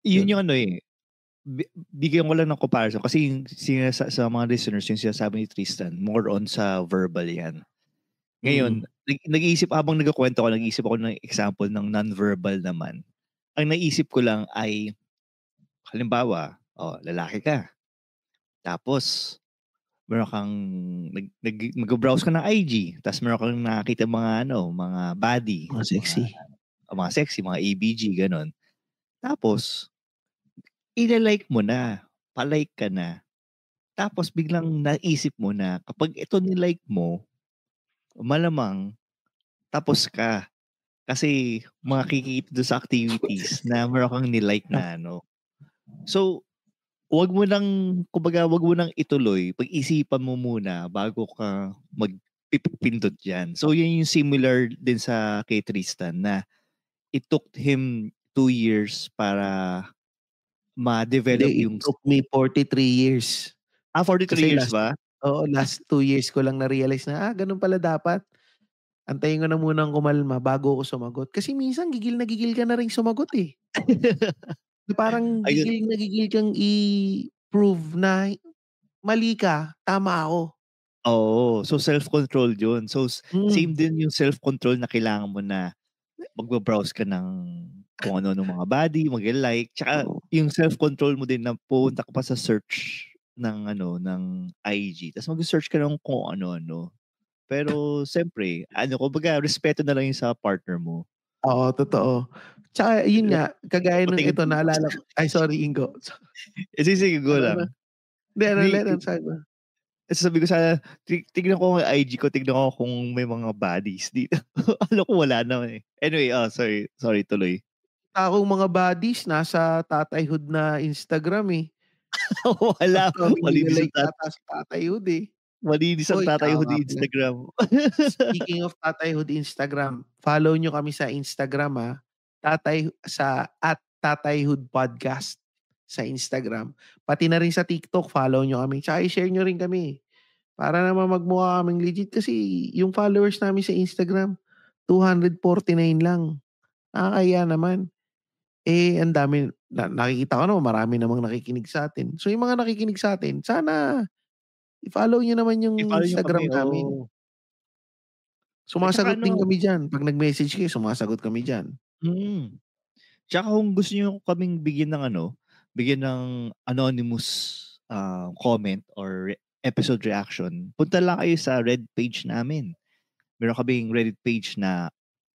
Yun yung Yun. ano, eh, bigyan ko lang ng comparison kasi yung sa mga listeners yung sinasabi ni Tristan more on sa verbal 'yan. Ngayon, Mm. nag-iisip habang nagkukuwento ako, nag-iisip ako ng example ng non-verbal naman. Ang naisip ko lang ay halimbawa, lalaki ka, tapos meron kang magbo-browse ka ng IG, ta's meron kang nakikitang mga ano, mga body, Mga sexy. mga sexy, mga ABG, gano'n. Tapos ila-like mo na, pa-like ka na, tapos biglang naisip mo na kapag ito ni-like mo, malamang tapos ka. Kasi makikita dun sa activities na meron kang ni-like na ano. So, 'wag mo ng kumbaga 'wag mo ng ituloy, pag-isipan mo muna bago ka pindot diyan. So, yun yung similar din sa kay Tristan na it took him 2 years para ma-develop Hindi, it yung took me 3 years. 43 Kasi years ba? last 2 years ko lang na-realize na, ganun pala dapat. Antayin ko na munang kumalma bago ako sumagot. Kasi minsan gigil na gigil ka na ring sumagot, eh. Na parang Ayun, gigil na gigil kang i-prove na mali ka, tama ako. oo. So, self-control yun. So, same Hmm. din yung self-control na kailangan mo na magba-browse ka ng kung ano-anong mga body, magla-like, tsaka Oo. yung self-control mo din na pupunta ka pa sa search ng ano, ng IG ta's magse-search ka ng kung ano-ano. Pero siyempre ano, kumbaga respeto na lang yun sa partner mo. Oo, totoo. Tsaka yun nga, kagaya nung Patingin ito naalala ko ay sorry Ingo. sige, sige, go Ano, ano? lang. Hindi, ano Di ulit, ano sabi mo? sabi ko sana tignan ko nga IG ko, tignan ko kung may mga bodies dito. Akala ko wala naman, eh. Anyway, sorry, sorry tuloy. Akong mga buddies nasa tatayhood na Instagram, eh. Ang Wala, daming malinis ang nila-like ata sa tatayhood, eh. malinis ang Uy, tsaka tatayhood nga ni pala, Instagram. speaking of tatayhood Instagram, follow nyo kami sa Instagram, @tatayhood podcast sa Instagram. Pati na rin sa TikTok, follow nyo kami. Tsaka i-share nyo rin kami. Para naman magmukha kaming legit kasi yung followers namin sa Instagram, 249 lang. Nakakahiya naman. Eh, ang dami nakikita ko naman marami namang nakikinig sa'tin. So, yung mga nakikinig sa'tin, sana i-follow niyo naman yung I-follow niyo kami, Instagram namin. oo. At saka Sumasagot din ano, kami diyan. 'Pag nag-message kayo, sumasagot kami diyan. mm. Tsaka kung gusto niyo kaming bigyan ng ano, bigyan ng anonymous, comment or episode reaction, punta lang kayo sa Reddit page namin. Meron kaming Reddit page na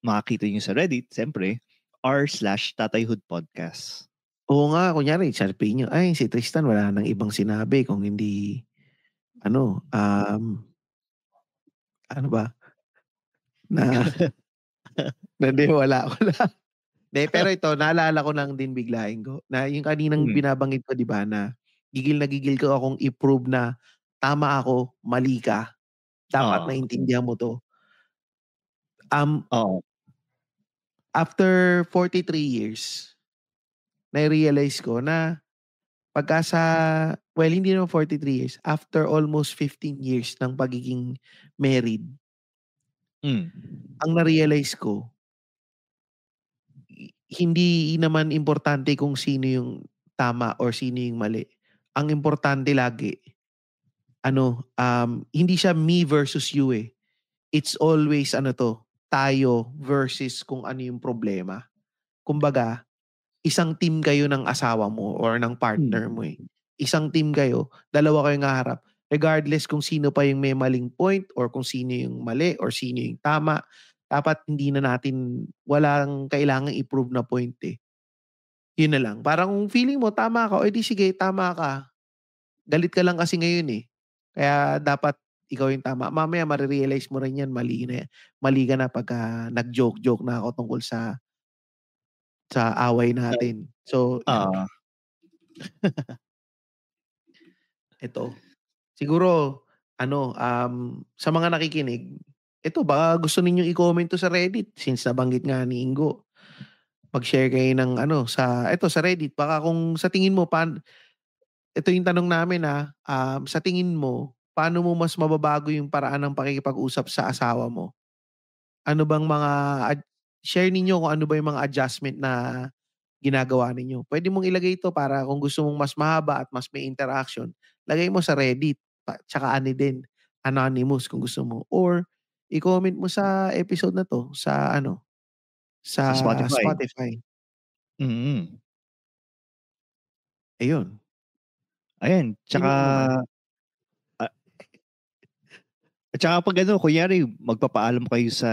makikita niyo sa Reddit siyempre, r/tatayhoodpodcast. Oo nga, kunyari sasabihin niyo, "Ay, si Tristan wala ng ibang sinabi kung hindi ano, ano ba, na hindi wala. Hindi, pero ito naalala ko lang din bigla, Ingo, na yung kaninang Hmm, binabanggit ko 'di ba na gigil na gigil ko akong i-prove na tama ako, mali ka, dapat oo, maintindihan mo 'to. Um, oo, After 43 years, na-realize ko na pagka sa well, hindi naman 43 years, after almost 15 years ng pagiging married, hmm, ang na-realize ko, hindi naman importante kung sino yung tama or sino yung mali. Ang importante lagi ano, hindi siya me versus you, eh. It's always ano 'to, tayo versus kung ano yung problema. Kumbaga, isang team kayo ng asawa mo or ng partner hmm. mo, eh. Isang team kayo, dalawa kayong haharap. Regardless kung sino pa yung may maling point or kung sino yung mali or sino yung tama, dapat hindi na natin walang kailangang i-prove na point, eh. Yun na lang. Parang kung feeling mo tama ka, o edi sige, tama ka. Galit ka lang kasi ngayon eh. Kaya dapat ikaw yung tama. Mamaya marirealize mo rin yan, mali na yan. Mali ka na pagka nag-joke-joke na ako tungkol sa away natin. So, yan. Oo. Ito. Siguro, sa mga nakikinig, ito, baka gusto ninyong i-comment to sa Reddit since nabanggit nga ni Ingo. Mag-share kayo ng sa Reddit. Baka kung sa tingin mo, ito yung tanong namin sa tingin mo, paano mo mas mababago yung paraan ng pakikipag-usap sa asawa mo? Ano bang share ninyo kung ano ba yung mga adjustment na ginagawa ninyo. Pwede mong ilagay ito para kung gusto mong mas mahaba at mas may interaction, lagay mo sa Reddit, tsaka din, anonymous kung gusto mo. Or, i-comment mo sa episode na to sa Sa sa Spotify. Spotify. Mm. Ayun. Ayan, Sino tsaka naman? At saka pag kunyari magpapaalam kayo sa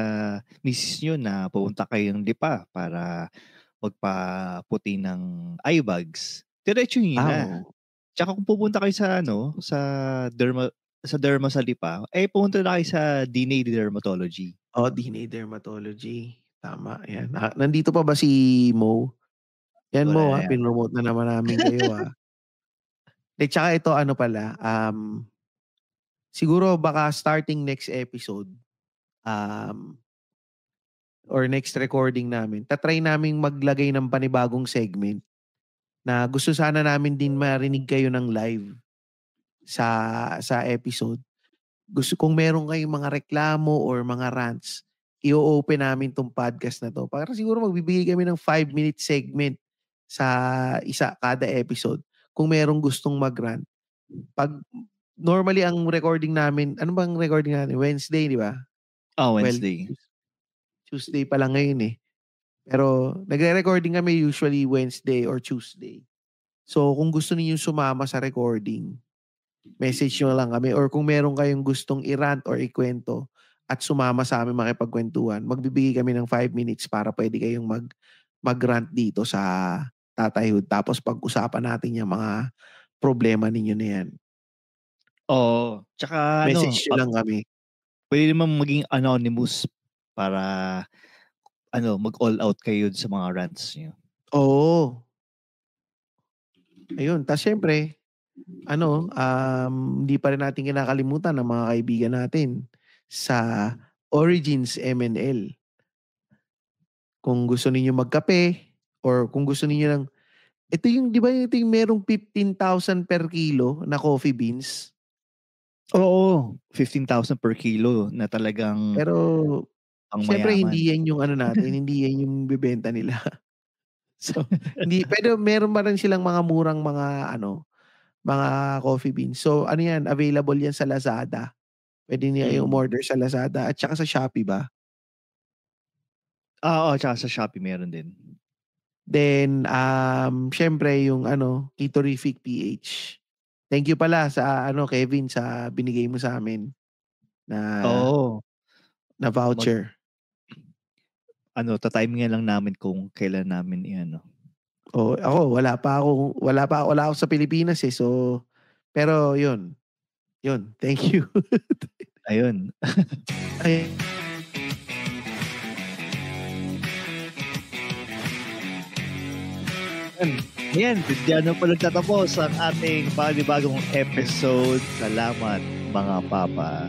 misis niyo na pupunta kayong Lipa para magpaputi ng eye bags, diretso niyo na. Oo. Tsaka kung pupunta kayo sa sa derma sa Lipa, pumunta na kayo sa DNA Dermatology. DNA Dermatology. Tama, yan. Nandito pa ba si Mo? Yan Wala Mo na yan. pinromote na naman namin kayo tsaka ito pala, siguro baka starting next episode, or next recording namin, tatry naming maglagay ng panibagong segment na gusto sana namin din marinig kayo ng live sa episode. Gusto kung meron kayong mga reklamo or mga rants, i-open namin tong podcast na to. Para siguro magbibigay kami ng 5-minute segment sa kada episode. Kung merong gustong mag-rant. Pag normally ang recording namin, ano bang recording natin? Wednesday, di ba? Wednesday. Well, Tuesday pa lang ngayon eh. Pero nagre-recording kami usually Wednesday or Tuesday. So kung gusto niyo sumama sa recording, message nyo lang kami. Or kung meron kayong gustong i-rant or ikwento at sumama sa amin makipagkwentuhan, magbibigay kami ng 5 minutes para pwede kayong mag-rant dito sa Tatayhood. Tapos pag-usapan natin yung mga problema ninyo na yan. Oo. Tsaka message nyo lang kami. Pwede naman maging anonymous para mag-all out kayo sa mga rants niyo. Oo. Ayun. Tapos syempre, hindi pa rin natin kinakalimutan ng mga kaibigan natin sa Origins MNL. Kung gusto niyo magkape or kung gusto niyo lang, ito yung, di ba ito yung merong 15,000 per kilo na coffee beans? Oo, 15,000 per kilo na talagang Pero, ang syempre mayaman. hindi yan yung natin, hindi yan yung bibenta nila. So, hindi, pero meron pa rin silang mga murang mga coffee beans. So, yan, available yan sa Lazada. Pwede niya yung order sa Lazada at saka sa Shopee ba? Oo, tsaka sa Shopee meron din. Then, syempre yung Kitorific PH. Thank you pala sa Kevin sa binigay mo sa amin na voucher. Ta-timingan lang namin kung kailan namin Ako wala pa ako sa Pilipinas eh. So, pero yun. Thank you. Ayun. Ayan, diyan pa nagtatapos ang ating panibagong episode. Salamat mga papa.